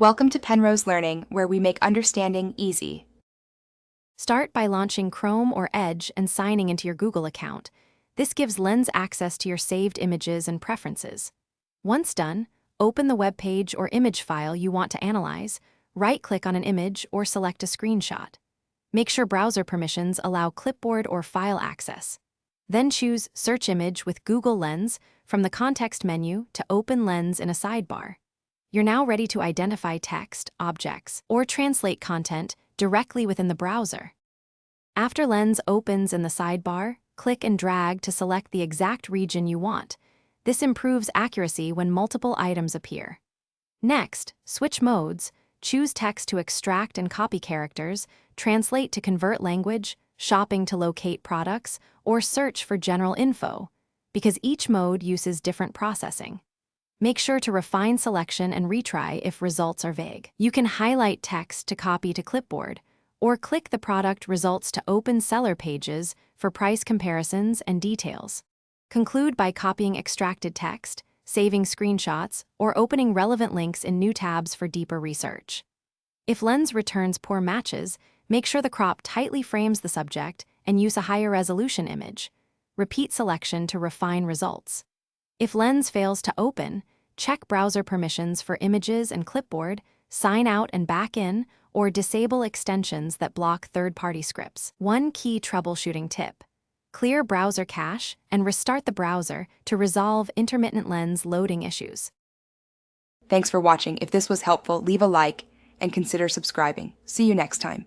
Welcome to Penrose Learning, where we make understanding easy. Start by launching Chrome or Edge and signing into your Google account. This gives Lens access to your saved images and preferences. Once done, open the web page or image file you want to analyze, right-click on an image or select a screenshot. Make sure browser permissions allow clipboard or file access. Then choose Search Image with Google Lens from the context menu to open Lens in a sidebar. You're now ready to identify text, objects, or translate content directly within the browser. After Lens opens in the sidebar, click and drag to select the exact region you want. This improves accuracy when multiple items appear. Next, switch modes, choose text to extract and copy characters, translate to convert language, shopping to locate products, or search for general info, because each mode uses different processing. Make sure to refine selection and retry if results are vague. You can highlight text to copy to clipboard, or click the product results to open seller pages for price comparisons and details. Conclude by copying extracted text, saving screenshots, or opening relevant links in new tabs for deeper research. If Lens returns poor matches, make sure the crop tightly frames the subject and use a higher resolution image. Repeat selection to refine results. If Lens fails to open, check browser permissions for images and clipboard, sign out and back in, or disable extensions that block third-party scripts. One key troubleshooting tip: clear browser cache and restart the browser to resolve intermittent Lens loading issues. Thanks for watching. If this was helpful, leave a like and consider subscribing. See you next time.